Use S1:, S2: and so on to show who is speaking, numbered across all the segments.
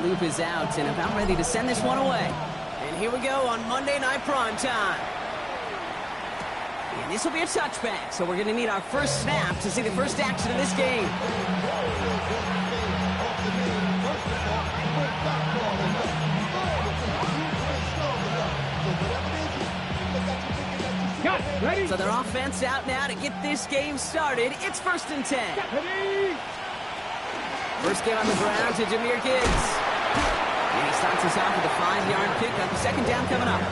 S1: loop is out and about ready to send this one away. And here we go on Monday Night Prime Time. And this will be a touchback, so we're going to need our first snap to see the first action of this game.
S2: Ready?
S1: So their offense out now to get this game started. It's 1st and 10.
S2: Ready?
S1: First game on the ground to Jahmyr Gibbs. And he starts us off with a 5-yard pickup. Second down coming up.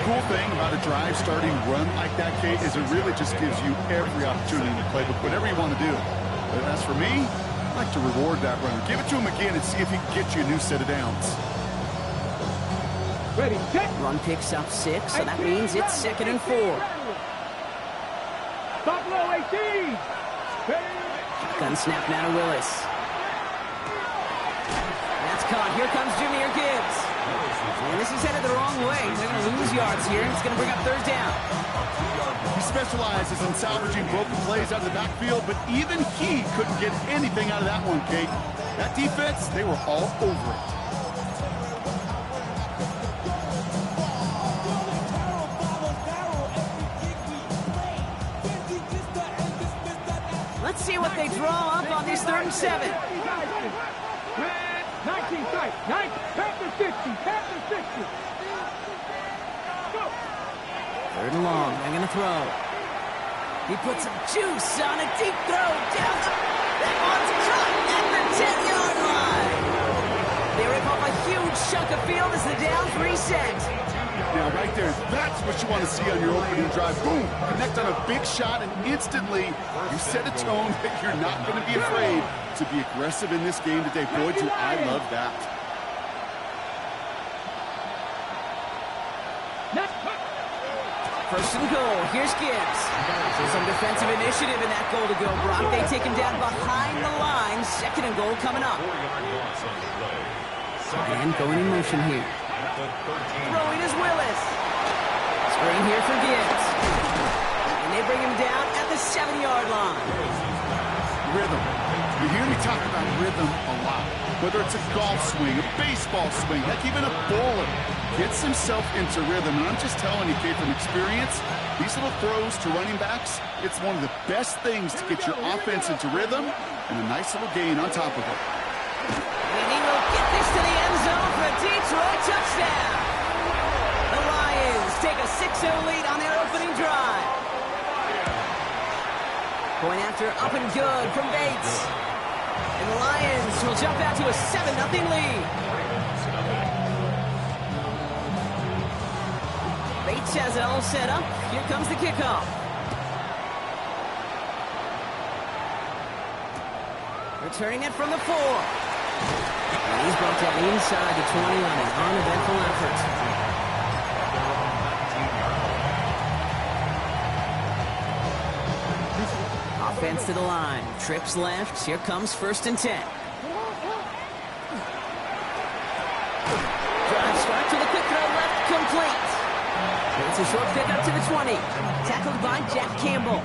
S3: Cool thing about a drive starting run like that, Kate, is it really just gives you every opportunity to play with whatever you want to do. But as for me, I like to reward that runner. Give it to him again and see if he can get you a new set of downs.
S2: Ready, set.
S1: Run picks up 6, so that means it's 2nd and 4.
S2: Stop low, 18.
S1: Gun snap now to Willis. That's caught. Here comes Jahmyr Gibbs. And this is headed the wrong way. They're going to lose yards here, and it's going to bring up 3rd down.
S3: He specializes in salvaging broken plays out of the backfield, but even he couldn't get anything out of that one, Kate. That defense, they were all over it.
S1: Let's see what they draw up on this 3rd and 7.
S2: 19 strike. 9, tap the 60. Tap the 60. Go.
S1: 3rd and long. They're going to throw. He puts some juice on a deep throw down the... That one's caught at the 10-yard line. They rip off a huge chunk of field as the downs reset.
S3: Now, right there, that's what you want to see on your opening drive. Boom! Connect on a big shot, and instantly you set a tone that you're not going to be afraid to be aggressive in this game today. Boy, do I love that.
S1: First and goal. Here's Gibbs. So some defensive initiative in that goal to go, Brock. They take him down behind the line. 2nd and goal coming up. And going in motion here. Throwing is Willis. Screen here for Gibbs. And they bring him down at the 7-yard line.
S3: Rhythm. You hear me talk about rhythm a lot. Whether it's a golf swing, a baseball swing, heck, even a bowler gets himself into rhythm. And I'm just telling you, Kate, from experience, these little throws to running backs, it's one of the best things to get your offense into rhythm and a nice little gain on top of it.
S1: And he will get this to the end zone for a Detroit touchdown. The Lions take a 6-0 lead on their opening drive. Point after up and good from Bates. And the Lions will jump out to a 7-0 lead. Bates has it all set up. Here comes the kickoff. Returning it from the 4. And he's brought down inside the 20 on an uneventful effort. Offense to the line. Trips left. Here comes 1st and 10. Drive start to the quick throw left. Complete. It's a short pickup to the 20. Tackled by Jack Campbell.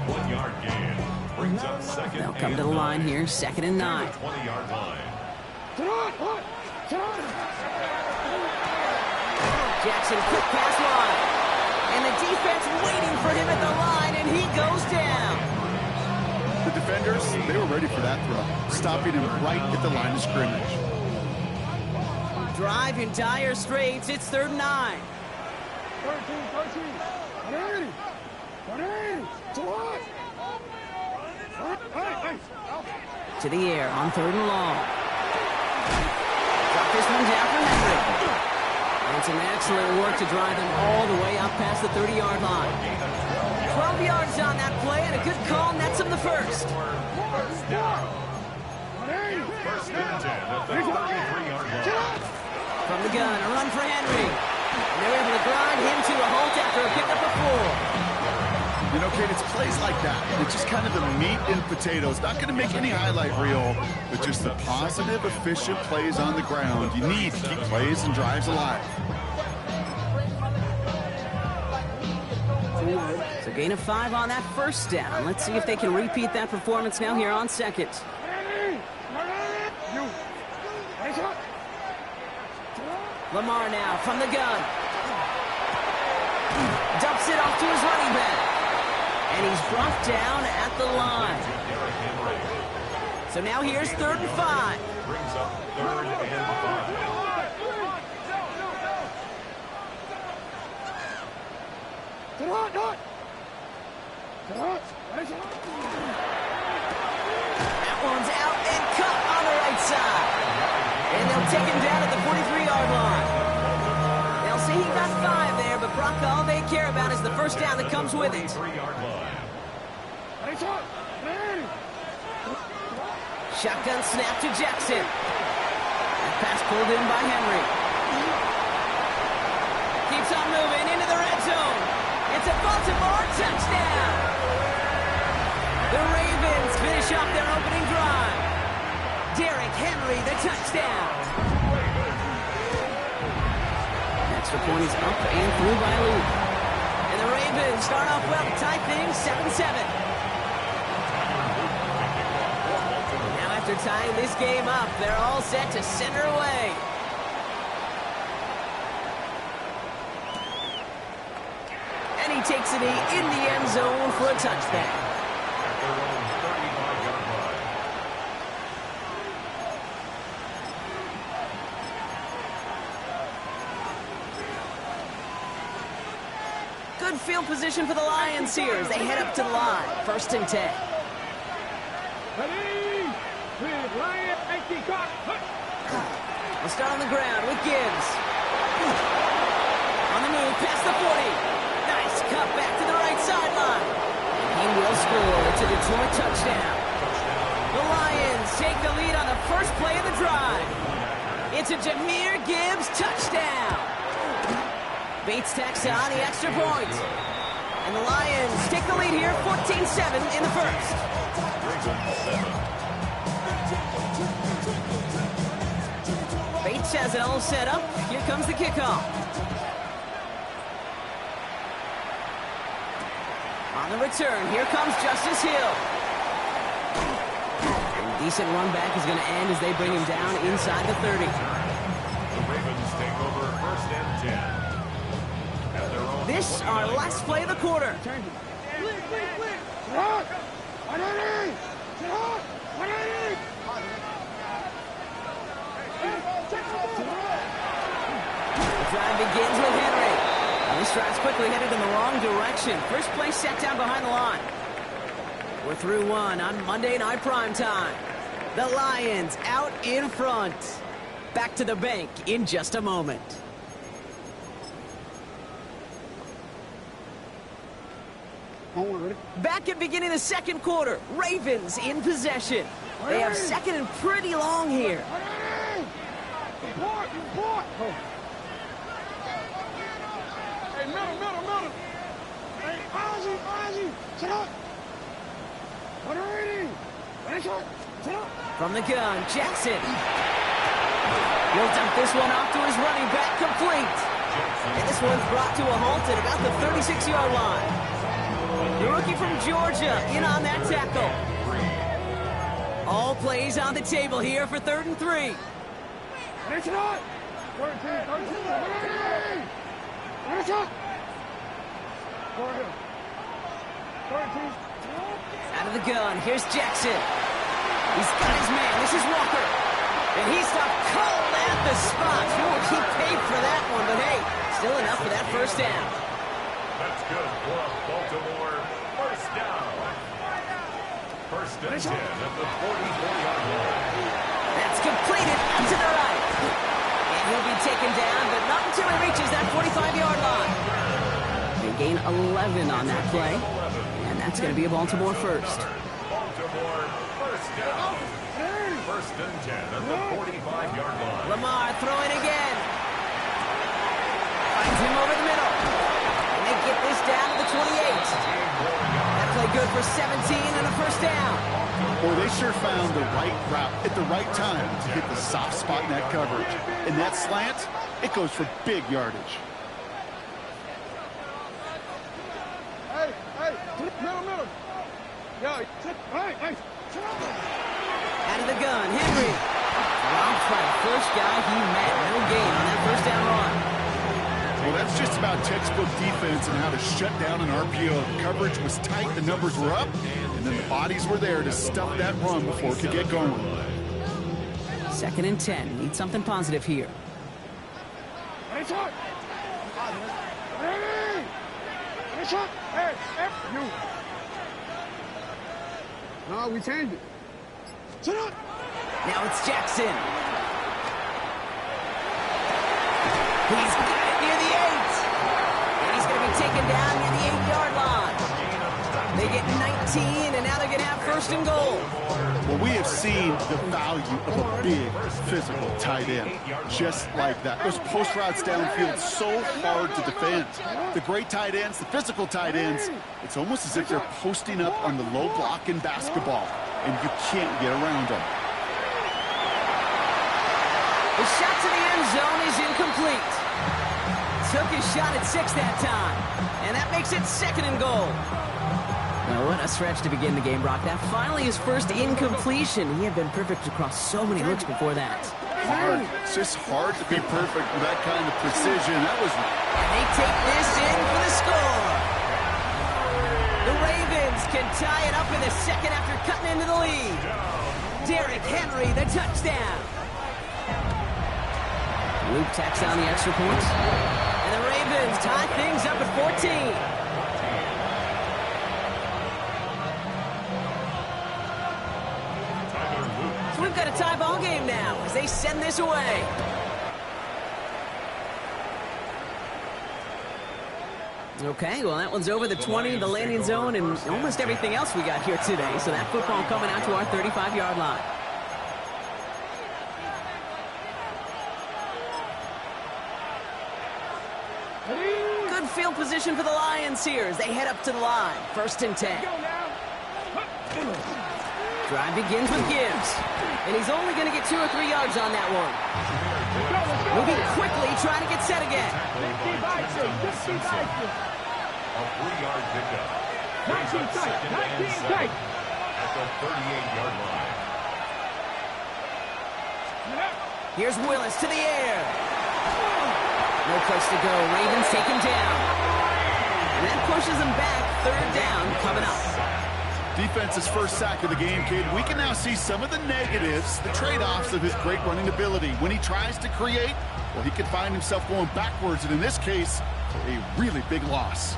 S4: 1-yard gain. Brings up 2nd.
S1: They'll come to the line here. 2nd and 9.
S4: 20-yard line.
S1: Jackson, quick pass line. And the defense waiting for him at the line, and he goes down.
S3: The defenders, they were ready for that throw, stopping him right at the line of scrimmage.
S1: Drive in dire straits. It's 3rd and 9.
S2: 13.
S1: To the air on 3rd and long. Drop this one down for Henry. And some excellent work to drive them all the way up past the 30-yard line. 12 yards on that play, and a good call nets him the first.
S4: First and 10 at the 33-yard line.
S1: From the gun, a run for Henry. And they're able to grind him to a halt after a pickup of 4.
S3: You know, Kate, it's plays like that. It's just kind of the meat and potatoes. Not going to make any highlight reel, but just the positive, efficient plays on the ground. You need to keep plays and drives alive.
S1: So gain of 5 on that first down. Let's see if they can repeat that performance now here on 2nd. Lamar now from the gun. Dumps it off to his running back. And he's brought down at the line. So now here's 3rd and 5.
S4: Brings up 3rd and 5.
S1: That one's out and cut on the right side. And they'll take him down at the 43-yard line. They'll say he got 5 there, but Brock, all they care about is the first down that comes with it.
S4: 43-yard line.
S1: Shotgun snap to Jackson. That pass pulled in by Henry. Keeps on moving into the red zone. It's a Baltimore touchdown. The Ravens finish off their opening drive. Derrick Henry, the touchdown. Extra point is up and through by Luke. And the Ravens start off well to tie things 7-7. After tying this game up, they're all set to center away. And he takes it in the end zone for a touchdown.
S4: At their own 35-yard line.
S1: Good field position for the Lions here as they head up to the line. 1st and 10. We'll start on the ground with Gibbs. On the move, past the 40. Nice cut back to the right sideline. And he will score. It's a Detroit touchdown. The Lions take the lead on the first play of the drive. It's a Jahmyr Gibbs touchdown. Bates tacks on the extra point. And the Lions take the lead here, 14-7 in the first. Bates has it all set up. Here comes the kickoff. On the return, here comes Justice Hill. And decent run back is going to end as they bring him down inside the 30.
S4: The Ravens take over 1st and 10. At their own
S1: This our last play of the quarter. The drive begins with Henry. And this drive's quickly headed in the wrong direction. First play set down behind the line. We're through one on Monday Night Primetime. The Lions out in front. Back to the bank in just a moment. Back at beginning of the second quarter. Ravens in possession. They have 2nd and pretty long here.
S2: Hey, middle. Hey, Ozzy, sit up.
S1: From the gun, Jackson. He'll dump this one off to his running back, complete. And this one's brought to a halt at about the 36-yard line. The rookie from Georgia in on that tackle. All plays on the table here for 3rd and 3. Out of the gun, here's Jackson. He's got his man, this is Walker. And he stopped cold at the spot. He paid for that one, but hey, still enough for that first down.
S4: That's good for a Baltimore first down. 1st and 10 at the 44-yard line.
S1: That's completed out to the right. And he'll be taken down, but not until he reaches that 45-yard line. They gain 11 on that play. And that's going to be a Baltimore first.
S4: Baltimore first down. 1st and 10 at the 45-yard line.
S1: Lamar throwing again. Finds him over the middle. And they get this down to the 28. That play good for 17 and a first down.
S3: Boy, they sure found the right route at the right time to hit the soft spot in that coverage. And that slant, it goes for big yardage.
S2: Middle. Yo, hey.
S1: Out of the gun, Henry. Dropped by the first guy he met. No gain on that first down run.
S3: Well, that's just about textbook defense and how to shut down an RPO. The coverage was tight, the numbers were up, and then the bodies were there to stuff that run before it could get going.
S1: 2nd and 10. Need something positive here.
S2: Nice shot. Nice shot. Hey, you. No, we changed it. Sit up.
S1: Now it's Jackson. He's got it near the 8. And he's going to be taken down near the 8-yard line. They get 19, and now they're going to have 1st and goal.
S3: Well, we have seen the value of a big, physical tight end. Just like that. Those post routes downfield, so hard to defend. The great tight ends, the physical tight ends, it's almost as if they're posting up on the low block in basketball, and you can't get around them.
S1: The shot to the end zone is incomplete. Took his shot at 6 that time, and that makes it 2nd and goal. Now, what a stretch to begin the game, Brock. That finally his first incompletion. He had been perfect across so many looks before that.
S3: Hard. It's just hard to be perfect with that kind of precision. That was...
S1: And they take this in for the score. The Ravens can tie it up in the 2nd after cutting into the lead. Derrick Henry, the touchdown. Luke tacks on the extra points. And the Ravens tie things up at 14. So we've got a tie ball game now as they send this away. Okay, well, that one's over the 20, the landing zone, and almost everything else we got here today. So that football coming out to our 35-yard line. Good field position for the Lions here as they head up to the line. 1st and 10. Drive begins with Gibbs. And he's only going to get 2 or 3 yards on that one. Moving quickly, trying to get set again.
S4: A 3-yard pickup.
S2: 19 tight. 19 tight.
S4: At the 38-yard line.
S1: Here's Willis to the air. No place to go. Ravens take him down. And that pushes him back. 3rd down coming up.
S3: Defense's first sack of the game, kid. We can now see some of the negatives, the trade-offs of his great running ability. When he tries to create, well, he could find himself going backwards, and in this case, a really big loss.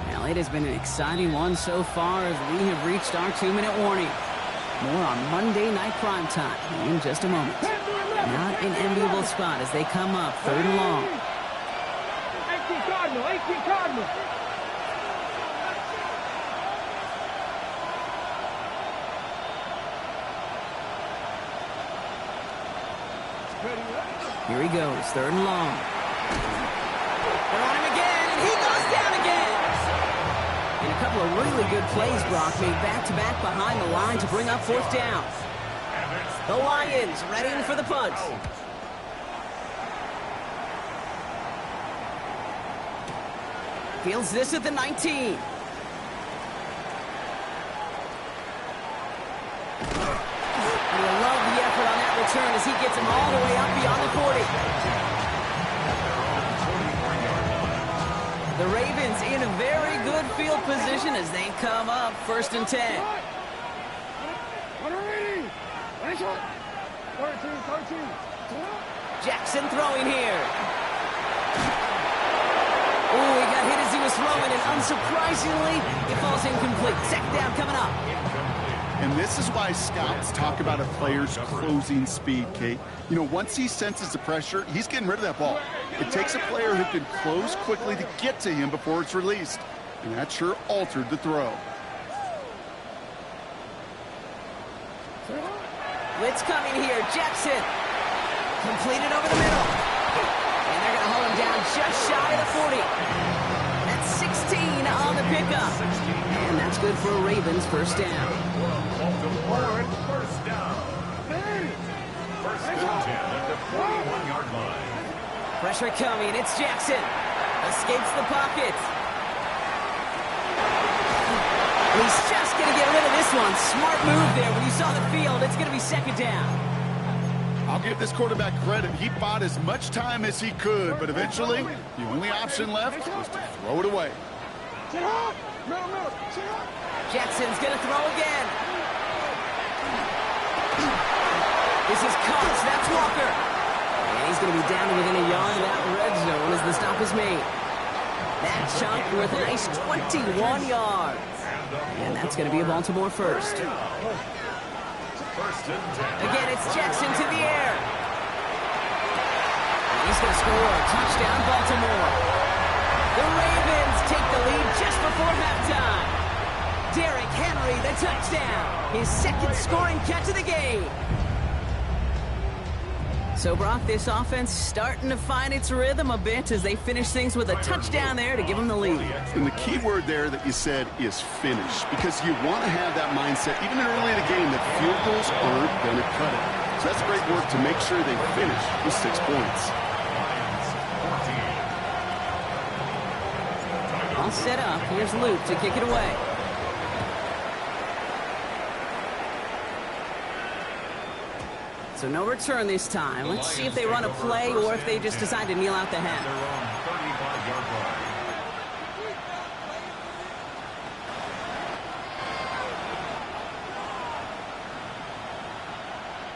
S1: Well, it has been an exciting one so far as we have reached our 2-minute warning. More on Monday Night Primetime in just a moment. Not an enviable spot as they come up 3rd and long.
S2: 18 Cardinal, 18 Cardinal.
S1: Here he goes, 3rd and long. They're on him again, and he goes down again. And a couple of really good plays, Brock, made back-to-back behind the line to bring up 4th down. The Lions ready for the punt. Fields this at the 19. And you'll love the effort on that return as he gets him all the way up beyond the 40. The Ravens in a very good field position as they come up 1st and 10.
S2: 13.
S1: Jackson throwing here. Oh, he got hit as he was throwing, and unsurprisingly, it falls incomplete. 2nd down coming up.
S3: And this is why scouts talk about a player's closing speed, Kate. You know, once he senses the pressure, he's getting rid of that ball. It takes a player who can close quickly to get to him before it's released. And that sure altered the throw.
S1: Blitz coming here. Jackson. Completed over the middle. And they're going to hold him down just shy of the 40. That's 16 on the pickup. And that's good for a Ravens 1st down.
S4: Baltimore, 1st down. 1st and 10 at the 41-yard line.
S1: Pressure coming. It's Jackson. Escapes the pocket. He's just going to get rid of this one. Smart move there when you saw the field. It's going to be 2nd down.
S3: I'll give this quarterback credit. He bought as much time as he could, but eventually, the only option left was to throw it away.
S1: Jackson's going to throw again. This is Cox. That's Walker. And he's going to be down to within a yard of that red zone as the stop is made. That chunk worth a nice 21 yards. And that's going to be a Baltimore first. Again, it's Jackson to the air. And he's going to score. Touchdown, Baltimore. The Ravens take the lead just before halftime. Derrick Henry, the touchdown. His second scoring catch of the game. So, Brock, this offense starting to find its rhythm a bit as they finish things with a touchdown there to give them the lead.
S3: And the key word there that you said is finish, because you want to have that mindset, even early in the game, that field goals aren't going to cut it. So that's great work to make sure they finish with 6 points.
S1: All set up. Here's Luke to kick it away. So no return this time. Let's see if they run a play or if they just decide to kneel out the half.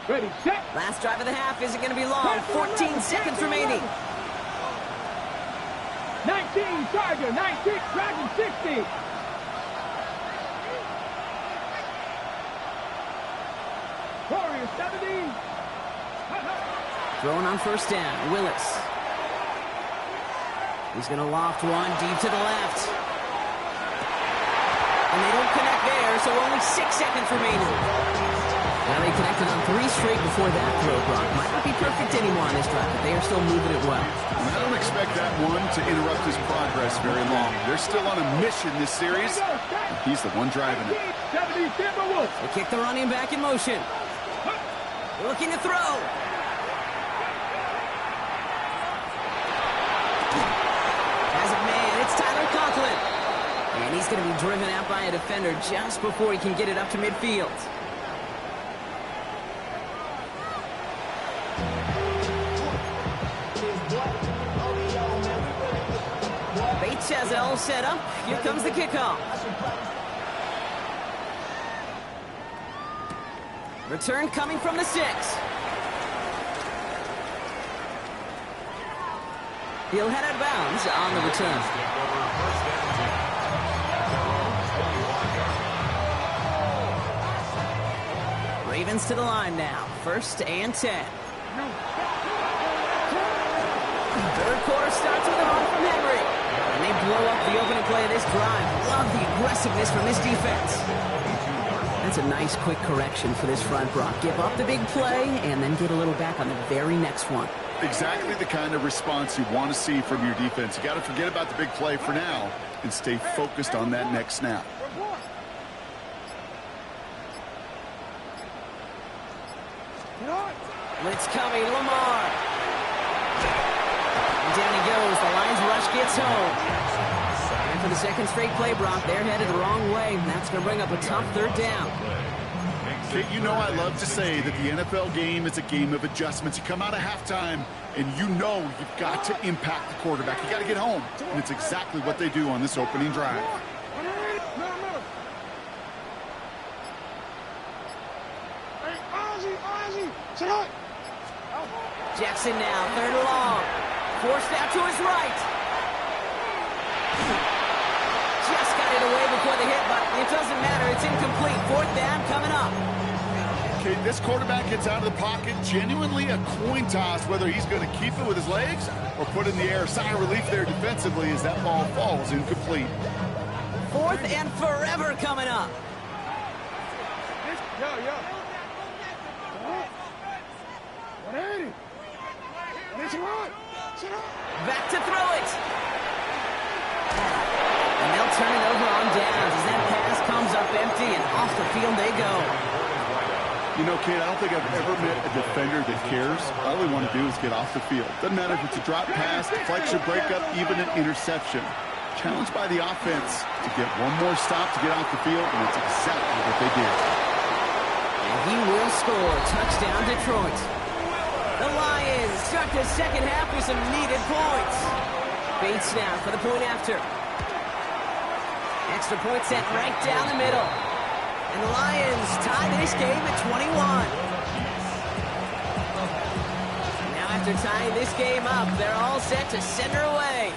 S2: Ready, set.
S1: Last drive of the half isn't going to be long. 14 seconds remaining.
S2: 19, Tiger, 19, Dragon 60. Warrior 70.
S1: Throwing on first down, Willis. He's going to loft one deep to the left. And they don't connect there, so only 6 seconds remaining. Now they connected on 3 straight before that throw, Brock. Might not be perfect anymore on this drive, but they are still moving it well.
S3: And I don't expect that one to interrupt his progress very long. They're still on a mission this series. And he's the one driving it.
S2: 70, Timberwolves.
S1: They kick the running back in motion. Looking to throw. Has a man. It's Tyler Conklin. And he's going to be driven out by a defender just before he can get it up to midfield. Bates has it all set up. Here comes the kickoff. Return coming from the 6. He'll head out of bounds on the return. Ravens to the line now. 1st and 10. Third quarter starts with a run from Henry. And they blow up the opening play of this drive. Love the aggressiveness from this defense. That's a nice quick correction for this front, Brock. Give up the big play and then get a little back on the very next one.
S3: Exactly the kind of response you want to see from your defense. You got to forget about the big play for now and stay focused on that next snap.
S1: Blitz coming, Lamar. And down he goes. The Lions rush gets home. And for the second straight play, Brock, they're headed the wrong way. And that's going to bring up a tough 3rd down.
S3: Kate, you know I love to say that the NFL game is a game of adjustments. You come out of halftime, and you know you've got to impact the quarterback. You got to get home. And it's exactly what they do on this opening drive.
S1: Jackson now, 3rd and long. Forced out to his right. Just got it away before the hit, but it doesn't matter. It's incomplete. 4th down coming up.
S3: Okay, this quarterback gets out of the pocket. Genuinely a coin toss whether he's going to keep it with his legs or put it in the air. Sigh of relief there defensively as that ball falls incomplete.
S1: 4th and forever coming up. Back to throw it. And they'll turn it over on downs as that pass comes up empty and off the field they go.
S3: You know, Kate, I don't think I've ever met a defender that cares. All they want to do is get off the field. Doesn't matter if it's a drop pass, deflection, breakup, even an interception. Challenged by the offense to get one more stop to get off the field, and that's exactly what they did.
S1: And he will score. Touchdown, Detroit. The Lions start the second half with some needed points. Bates now for the point after. Extra point set right down the middle. And the Lions tie this game at 21. Now after tying this game up, they're all set to send her away.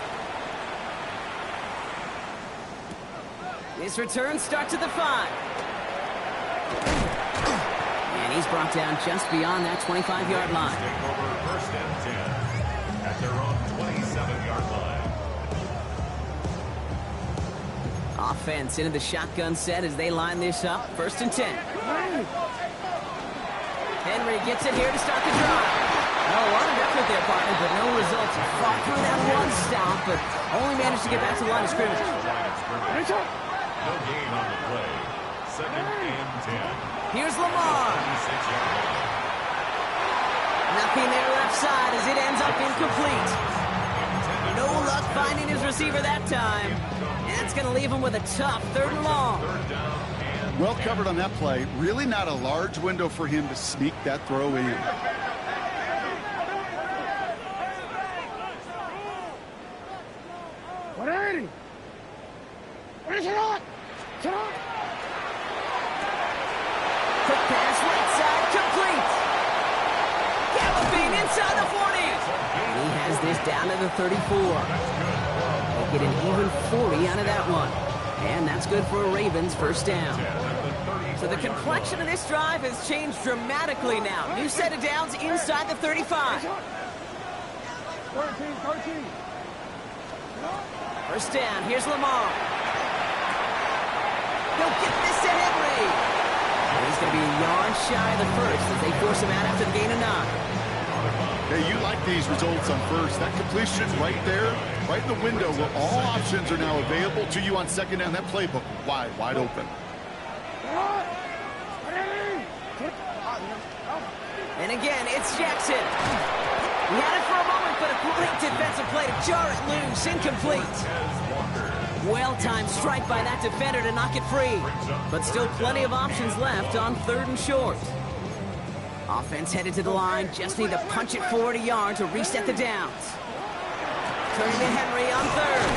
S1: This return starts at the 5. And he's brought down just beyond that 25-yard line.
S4: Take over first and 10 at their own 27-yard line.
S1: Offense into the shotgun set as they line this up. First and 10. Henry gets it here to start the drive. Oh, a lot of effort there, partner, but no results. He fought through that one stop, but only managed to get back to the line of scrimmage.
S4: No gain on the play. Second and 10.
S1: Here's Lamar.
S4: 26-yard line.
S1: Nothing there left side as it ends up incomplete. No luck finding his receiver that time. That's going to leave him with a tough 3rd and long.
S3: Well covered on that play. Really not a large window for him to sneak that throw in.
S2: What are you? What is it on? Sit on.
S1: Quick pass right side, complete. Galloping inside the 40. And he has this down to the 34. They get an even 40 out of that one. And that's good for a Ravens first down. So the complexion of this drive has changed dramatically now. New set of downs inside the 35.
S2: 13.
S1: First down, here's Lamar. He'll get this to Henry. And he's going to be a yard shy of the first as they force him out after the gain of 9.
S3: Hey, you like these results on first. That completion right there, right in the window where all options are now available to you on second down. That playbook wide open.
S1: And again, it's Jackson. He had it for a moment, but a great defensive play to jar it loose, incomplete. Well-timed strike by that defender to knock it free. But still plenty of options left on 3rd and short. Offense headed to the line, just need to punch it forward a yard to reset the downs. Turning to Henry on 3rd.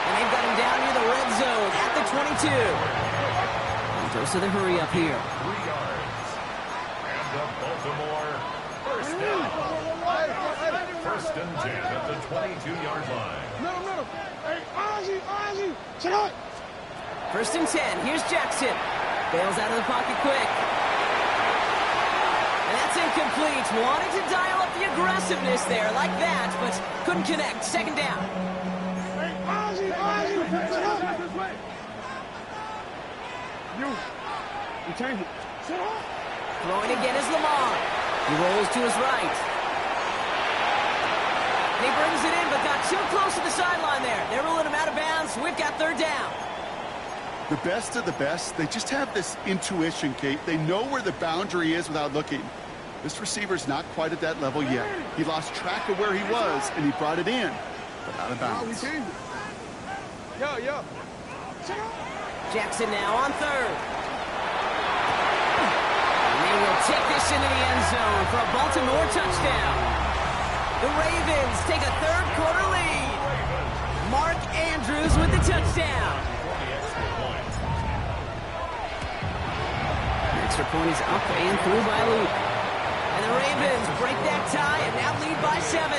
S1: And they've got him down near the red zone at the 22. And goes to the hurry up here.
S4: 3 yards. And the Baltimore first down. First and 10 at the 22-yard line.
S2: Middle. Hey, Ozzy. Sit on.
S1: First and 10. Here's Jackson. Bails out of the pocket quick. And that's incomplete. Wanted to dial up the aggressiveness there like that, but couldn't connect. Second down.
S2: Hey, Ozzy. Sit on. You change it. Sit on.
S1: Throwing again is Lamar. He rolls to his right. And he brings it in, but got too close to the sideline there. They're ruling him out of bounds. We've got 3rd down.
S3: The best of the best, they just have this intuition, Kate. They know where the boundary is without looking. This receiver's not quite at that level yet. He lost track of where he was, and he brought it in, but out of bounds.
S2: Yo.
S1: Jackson now on 3rd. And they will take this into the end zone for a Baltimore touchdown. The Ravens take a 3rd quarter lead. Mark Andrews with the touchdown. Extra point is up and through by Luke. And the Ravens break that tie and now lead by 7.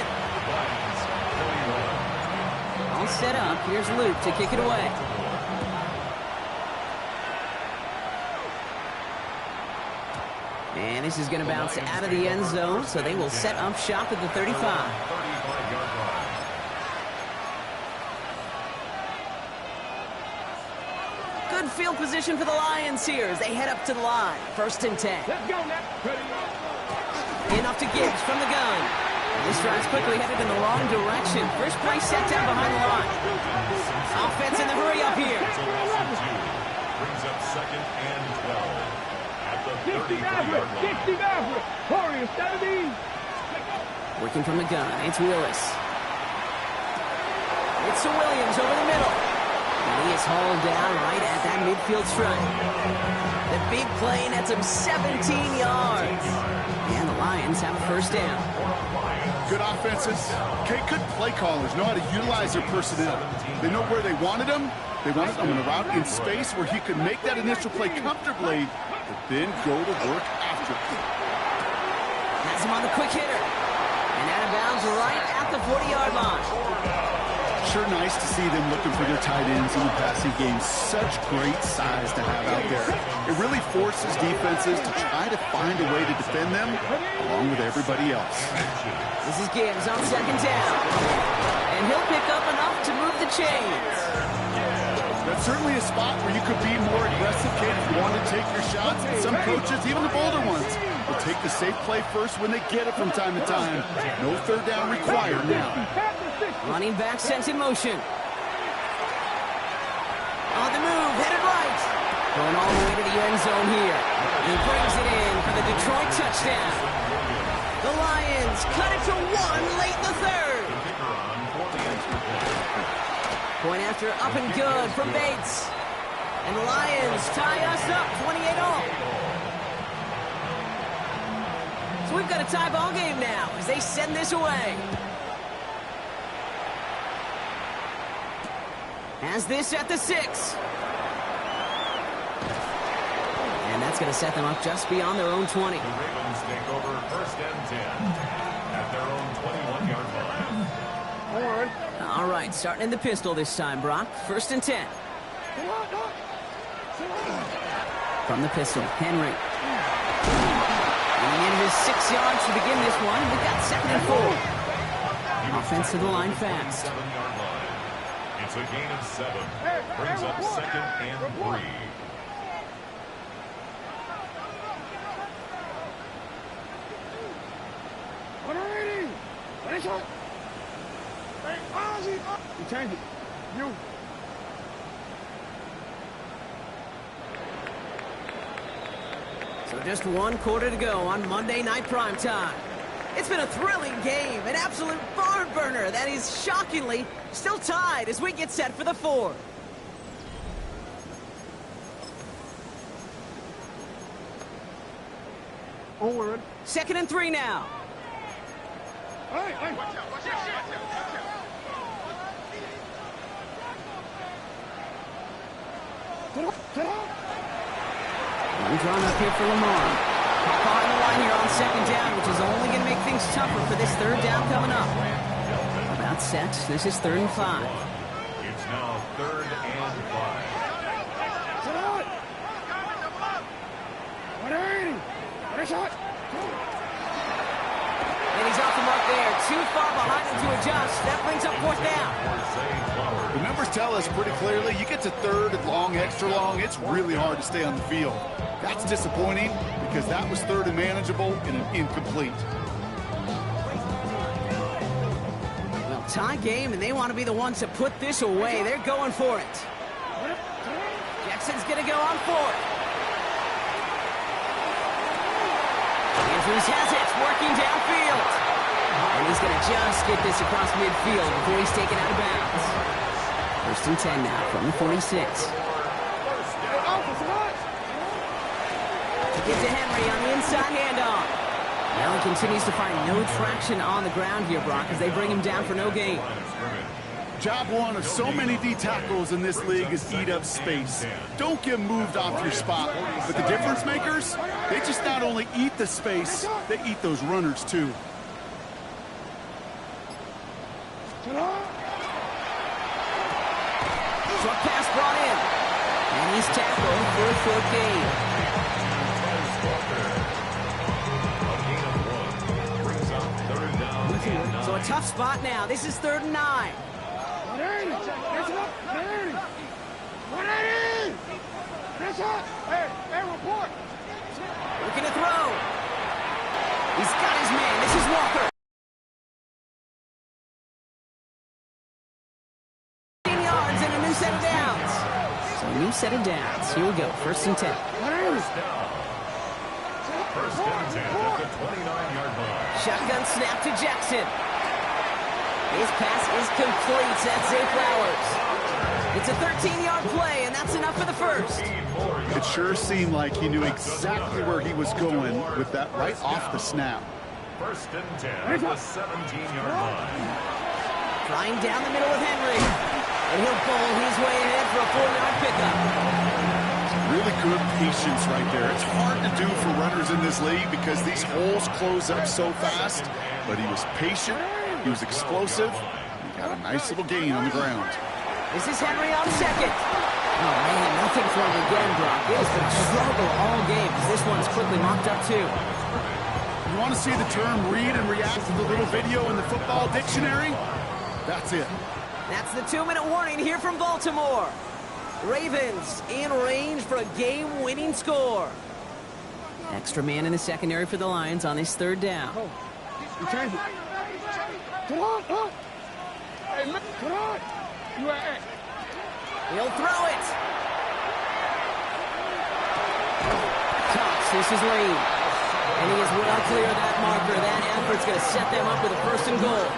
S1: All set up. Here's Luke to kick it away. And this is going to bounce out of the end zone, so they will set up shop at the 35. Good field position for the Lions here as they head up to the line. First and 10.
S2: Let's go now.
S1: Enough to Gibbs from the gun. And this drive's quickly headed in the wrong direction. First play set down behind the line. Offense in the hurry up here.
S4: Brings up 2nd and 12 at the 33-yard line.
S2: 60 Warriors, 70.
S1: Working from the gun, it's Willis. It's to Williams over the middle. And he is is hauled down right at that midfield stripe. The big play nets him 17 yards. And the Lions have a first down.
S3: Good offenses. Okay, good play callers know how to utilize their personnel. They know where they wanted him. They wanted him in a route in space where he could make that initial play comfortably, but then go to work after it.
S1: Has him on the quick hitter. And out of bounds right at the 40-yard line.
S3: Sure nice to see them looking for their tight ends in the passing game. Such great size to have out there. It really forces defenses to try to find a way to defend them along with everybody else.
S1: This is Gibbs on second down. And he'll pick up enough to move the chains.
S3: That's certainly a spot where you could be more aggressive, kid, if you want to take your shots. And some coaches, even the bolder ones, will take the safe play first when they get it from time to time. No third down required now.
S1: Running back sent in motion. On the move, headed right. Going all the way to the end zone here. He brings it in for the Detroit touchdown. The Lions cut it to 1 late in the third. Point after up and good from Bates. And the Lions tie us up 28-all. So we've got a tie ball game now as they send this away. Has this at the 6. And that's going to set them up just beyond their own 20.
S4: The Ravens take over first and 10 at their own 21-yard line.
S1: All right, starting in the pistol this time, Brock. First and 10. From the pistol, Henry. Getting in his 6 yards to begin this one. We've got second and 4. Offense to the line fast.
S4: 7-yard line. It's a gain of 7. Brings up second and 3.
S2: You change it. You.
S1: So just 1 quarter to go on Monday Night Primetime. It's been a thrilling game, an absolute barn burner that is shockingly still tied as we get set for the 4th.
S2: Onward.
S1: Second and 3 now.
S2: Hey, hey. Watch out, watch out, watch out.
S1: One drawn up here for Lamar. Pop on the line here on second down, which is only going to make things tougher for this third down coming up. About set. This is 3rd and 5.
S4: It's now 3rd and 5.
S1: And he's off the mark there. Too far behind him to adjust. That brings up 4th down.
S3: The numbers tell us pretty clearly, you get to 3rd and long, extra long, it's really hard to stay on the field. That's disappointing because that was 3rd and manageable and an incomplete.
S1: Well, tie game, and they want to be the ones to put this away. They're going for it. Jackson's going to go on 4th. Andrews has it, working downfield. And he's going to just get this across midfield before he's taken out of bounds. 1st and 10 now from the 46. To get to Henry on the inside handoff. Now he continues to find no traction on the ground here, Brock, as they bring him down for no gain.
S3: Job one of so many D tackles in this league is eat up space. Don't get moved off your spot. But the difference makers, they just not only eat the space, they eat those runners too.
S1: Short pass brought in. And he's tackled for a 4th gain. So a tough spot now. This is 3rd and 9. Looking to throw. He's got his man. This is Walker. Yards and a new set of downs. So a new set of downs. Here we go. 1st and 10.
S4: First and 10 at the 29-yard line.
S1: Shotgun snap to Jackson. His pass is complete. That's Zay Flowers. It's a 13-yard play, and that's enough for the first.
S3: It sure seemed like he knew exactly where he was going with that right off the snap.
S4: First and 10 at the 17-yard line.
S1: Flying down the middle with Henry. And he'll bowl his way ahead for a 4-yard pickup.
S3: Really good patience right there. It's hard to do for runners in this league because these holes close up so fast. But he was patient, he was explosive, he got a nice little gain on the ground.
S1: This is Henry on second. Oh, man, nothing for him again, Brock. It has been a struggle all game as this one's quickly mocked up, too.
S3: You want to see the term read and react to the little video in the football dictionary? That's it.
S1: That's the 2-minute warning here from Baltimore. Ravens in range for a game-winning score. Extra man in the secondary for the Lions on this third down.
S2: Hey, look, come on.
S1: He'll throw it. Cox, this is Lee. And he is well clear of that marker. That effort's going to set them up with a first and goal.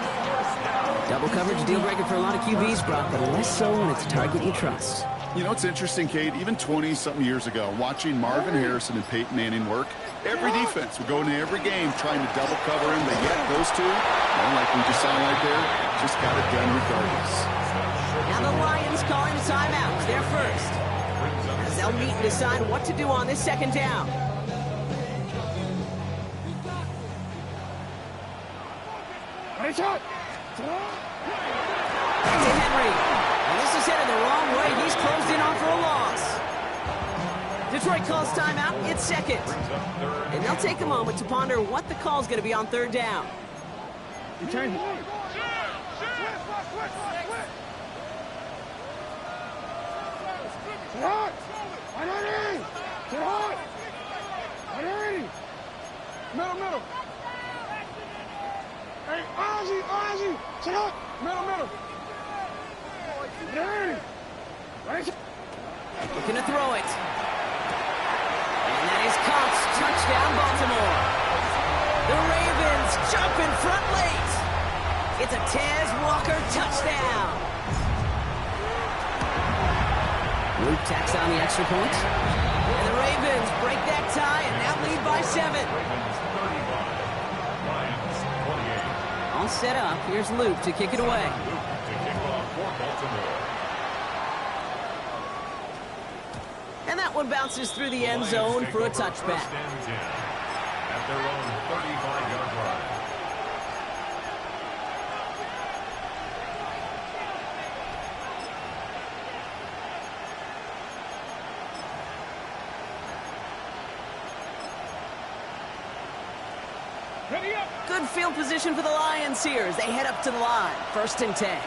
S1: Double coverage, deal breaker for a lot of QBs, Brock, but less so when it's a target you trust.
S3: You know, it's interesting, Kate, even 20-something years ago, watching Marvin Harrison and Peyton Manning work, every defense would go into every game trying to double cover him, but yet those two, like we just saw right there, just got it done regardless.
S1: Now the Lions calling timeouts. They're first. As they'll meet and decide what to do on this second down. To Henry. And this is headed the wrong way. He's closed in on for a loss. Detroit calls timeout. It's second. And they'll take a moment to ponder what the call's going to be on third down.
S2: Return. Middle. Hey, Ozzy, sit up. Middle.
S1: Looking to throw it. And that is Cox. Touchdown, Baltimore. The Ravens jump in front late. It's a Tez Walker touchdown. Luke tacks on the extra point. And the Ravens break that tie and now lead by 7.
S4: Ravens 35, Lions 28.
S1: All set up. Here's Luke to kick it away.
S4: Luke to kick off for Baltimore.
S1: And that one bounces through the end zone for a touchback.
S4: First and 10 at their own 35-yard line.
S2: Ready up.
S1: Good field position for the Lions here as they head up to the line. First and 10.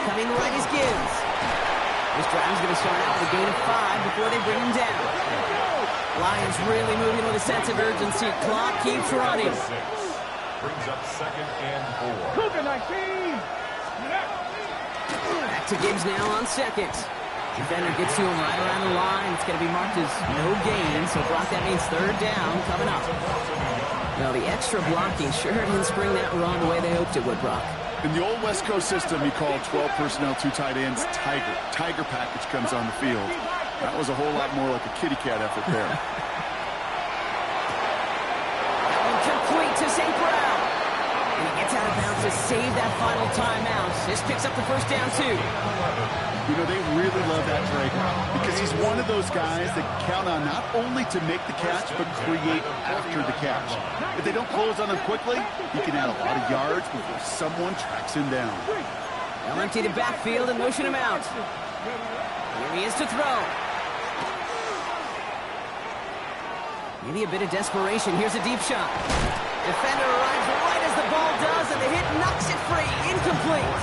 S1: Coming right is Gibbs. This drive's going to start out with a gain of 5 before they bring him down. Lions really moving with a sense of urgency. Clock keeps running.
S4: 6 brings up second and 4.
S2: Cougar 19.
S1: Back to Gibbs now on second. Defender gets to him right around the line. It's going to be marked as no gain. So, Brock, that means third down coming up. Well, the extra blocking sure didn't spring that run the way they hoped it would, Brock.
S3: In the old West Coast system, you call 12 personnel, 2 tight ends, Tiger. Tiger package comes on the field. That was a whole lot more like a kitty cat effort there.
S1: That one complete to St. Brown. And he gets out of bounds to save that final timeout. This picks up the first down, too.
S3: You know, they really love that drag route because he's one of those guys that count on not only to make the catch, but create after the catch. If they don't close on him quickly, he can add a lot of yards before someone tracks him down.
S1: They'll empty the backfield and motion him out. Here he is to throw. Maybe a bit of desperation. Here's a deep shot. Defender arrives right as the ball does, and the hit knocks it free. Incomplete.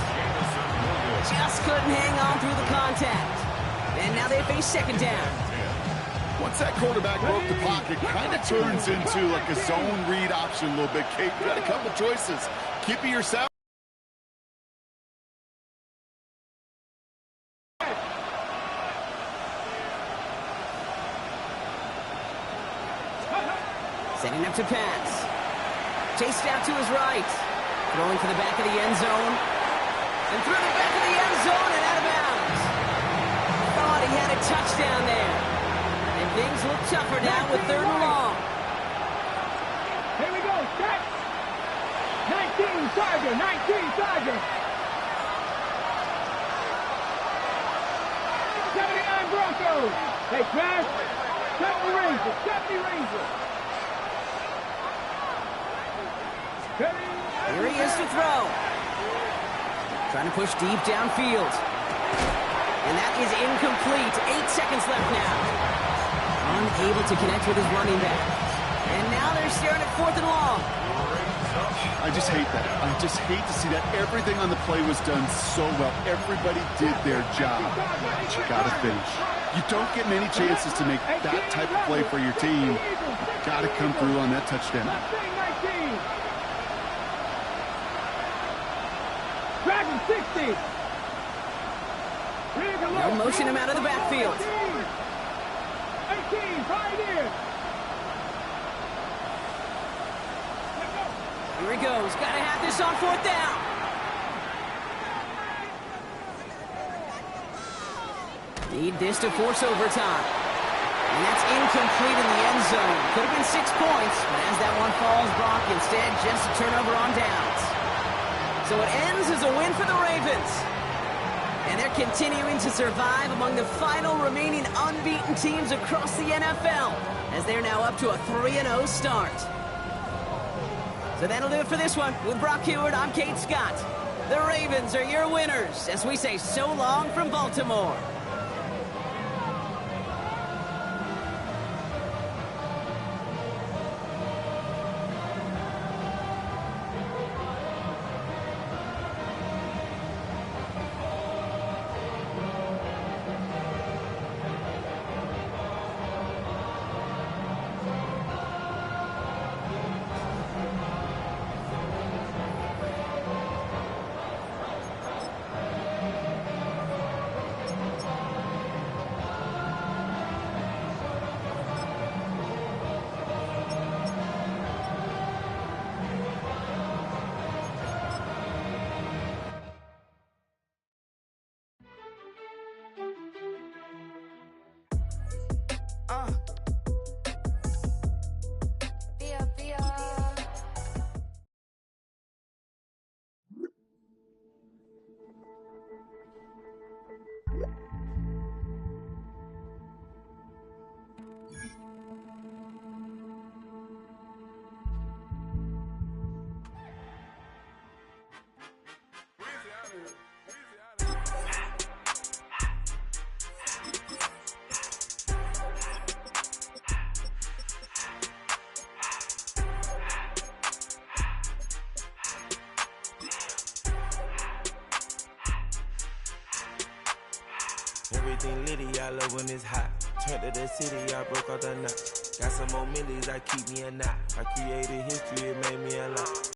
S1: Just couldn't hang on through the contact. And now they face second down.
S3: Once that quarterback broke the pocket, kind of turns into like a zone read option a little bit. Kate, you got a couple choices. Keep it yourself.
S1: Setting up to pass. Chased out to his right. Throwing to the back of the end zone. And through the back of the end zone and out of bounds. Thought he had a touchdown there. And things look tougher now with 3rd and long.
S2: Here we go, set. 19 Charger, 19 Charger. 79 Broncos. Hey, Crash. 70 Rangers, 70 Rangers.
S1: Here he is to throw. Trying to push deep downfield. And that is incomplete. 8 seconds left now. Unable to connect with his running back. And now they're staring at 4th and long.
S3: I just hate that. I just hate to see that. Everything on the play was done so well. Everybody did their job. But you got to finish. You don't get many chances to make that type of play for your team. You got to come through on that touchdown.
S2: Dragon 60.
S1: They'll motion him out of the backfield.
S2: 18, right here.
S1: Here he goes. Got to have this on 4th down. Need this to force overtime. And that's incomplete in the end zone. Could have been 6 points, but as that one falls, Brock instead just a turnover on downs. So it ends as a win for the Ravens. And they're continuing to survive among the final remaining unbeaten teams across the NFL, as they're now up to a 3-0 start. So that'll do it for this one. With Brock Heward, I'm Kate Scott. The Ravens are your winners, as we say so long from Baltimore.
S5: Everything litty, I love when it's hot. Turned to the city, I broke out the knot. Got some more millies, I keep me a knot. I created history, it made me a lot.